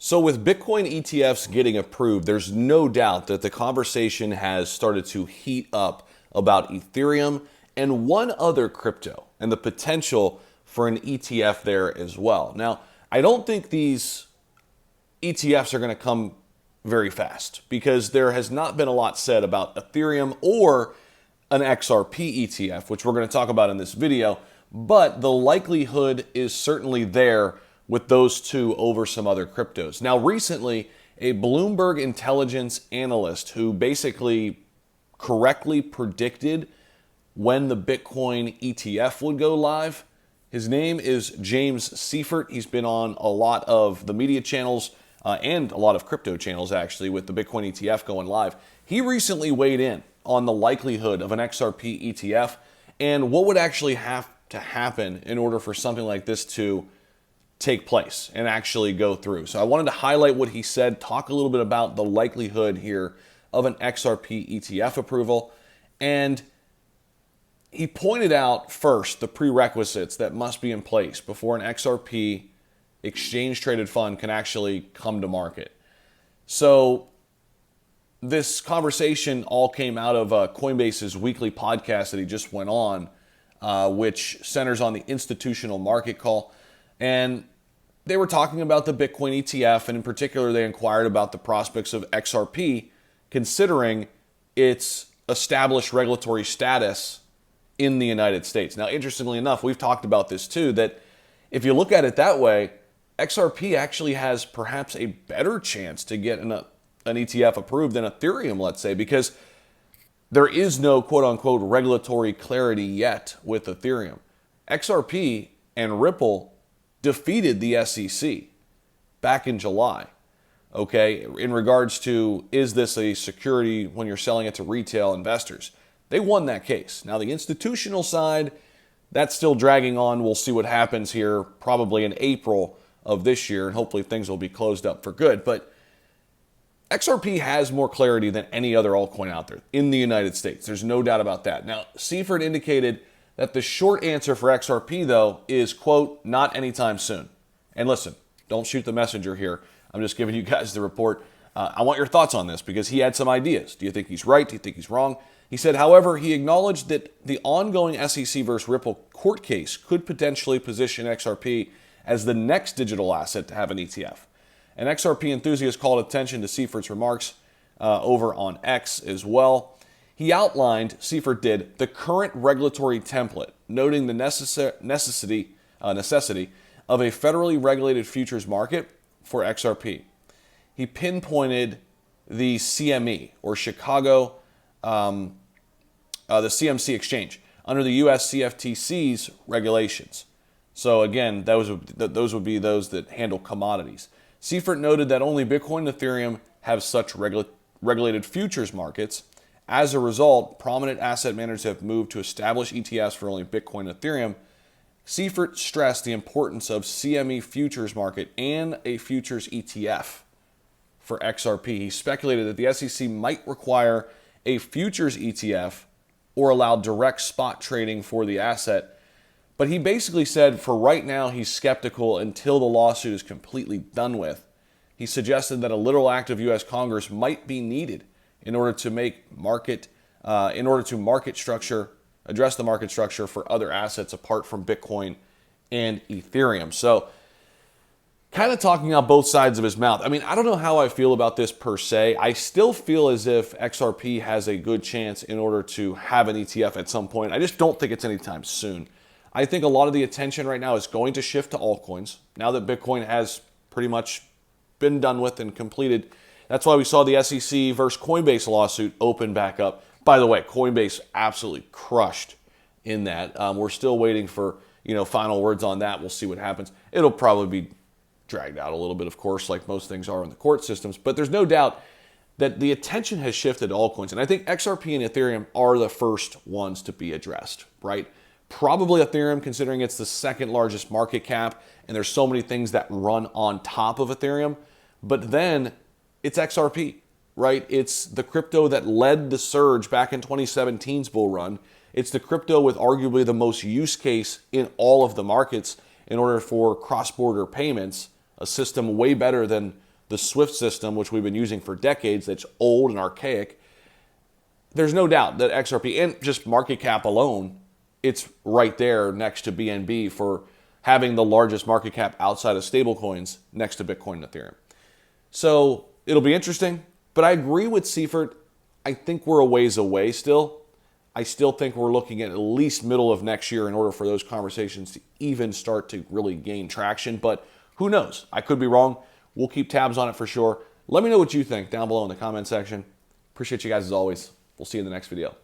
So with Bitcoin ETFs getting approved, there's no doubt that the conversation has started to heat up about Ethereum and one other crypto and the potential for an ETF there as well. Now, I don't think these ETFs are going to come very fast because there has not been a lot said about Ethereum or an XRP ETF, which we're going to talk about in this video, but the likelihood is certainly there with those two over some other cryptos. Now, recently, a Bloomberg intelligence analyst who basically correctly predicted when the Bitcoin ETF would go live, his name is James Xrp. He's been on a lot of the media channels and a lot of crypto channels, actually, with the Bitcoin ETF going live. He recently weighed in on the likelihood of an XRP ETF and what would actually have to happen in order for something like this to take place and actually go through. So I wanted to highlight what he said, talk a little bit about the likelihood here of an XRP ETF approval. And he pointed out first the prerequisites that must be in place before an XRP exchange traded fund can actually come to market. So this conversation all came out of Coinbase's weekly podcast that he just went on, which centers on the institutional market call. And they were talking about the Bitcoin ETF, and in particular, they inquired about the prospects of XRP, considering its established regulatory status in the United States. Now, interestingly enough, we've talked about this too, that if you look at it that way, XRP actually has perhaps a better chance to get an ETF approved than Ethereum, let's say, because there is no quote-unquote regulatory clarity yet with Ethereum. XRP and Ripple defeated the SEC back in July, okay, in regards to, is this a security when you're selling it to retail investors? They won that case. Now, the institutional side, that's still dragging on. We'll see what happens here probably in April of this year, and hopefully things will be closed up for good. But XRP has more clarity than any other altcoin out there in the United States. There's no doubt about that. Now, Xrp indicated that the short answer for XRP, though, is, quote, not anytime soon. And listen, don't shoot the messenger here. I'm just giving you guys the report. I want your thoughts on this because he had some ideas. Do you think he's right? Do you think he's wrong? He said, however, he acknowledged that the ongoing SEC versus Ripple court case could potentially position XRP as the next digital asset to have an ETF. An XRP enthusiast called attention to Xrp's remarks over on X as well. He outlined, Xrp did, the current regulatory template, noting the necessity of a federally regulated futures market for XRP. He pinpointed the CME, or Chicago, the CMC exchange, under the US CFTC's regulations. So again, those would be those that handle commodities. Xrp noted that only Bitcoin and Ethereum have such regulated futures markets. As a result, prominent asset managers have moved to establish ETFs for only Bitcoin and Ethereum. Xrp stressed the importance of CME futures market and a futures ETF for XRP. He speculated that the SEC might require a futures ETF or allow direct spot trading for the asset. But he basically said for right now he's skeptical until the lawsuit is completely done with. He suggested that a literal act of U.S. Congress might be needed in order to address the market structure for other assets apart from Bitcoin and Ethereum. So kind of talking out both sides of his mouth. I mean, I don't know how I feel about this per se. I still feel as if XRP has a good chance in order to have an ETF at some point. I just don't think it's anytime soon. I think a lot of the attention right now is going to shift to altcoins now that Bitcoin has pretty much been done with and completed. That's why we saw the SEC versus Coinbase lawsuit open back up. By the way, Coinbase absolutely crushed in that. We're still waiting for final words on that. We'll see what happens. It'll probably be dragged out a little bit, of course, like most things are in the court systems. But there's no doubt that the attention has shifted to altcoins. And I think XRP and Ethereum are the first ones to be addressed, right? Probably Ethereum, considering it's the second largest market cap, and there's so many things that run on top of Ethereum. But then it's XRP, right? It's the crypto that led the surge back in 2017's bull run. It's the crypto with arguably the most use case in all of the markets in order for cross-border payments, a system way better than the Swift system, which we've been using for decades, that's old and archaic, there's no doubt that XRP, and just market cap alone, it's right there next to BNB for having the largest market cap outside of stablecoins next to Bitcoin and Ethereum. So it'll be interesting, but I agree with Seifert. I think we're a ways away still. I still think we're looking at least middle of next year in order for those conversations to even start to really gain traction, but who knows? I could be wrong. We'll keep tabs on it for sure. Let me know what you think down below in the comment section. Appreciate you guys as always. We'll see you in the next video.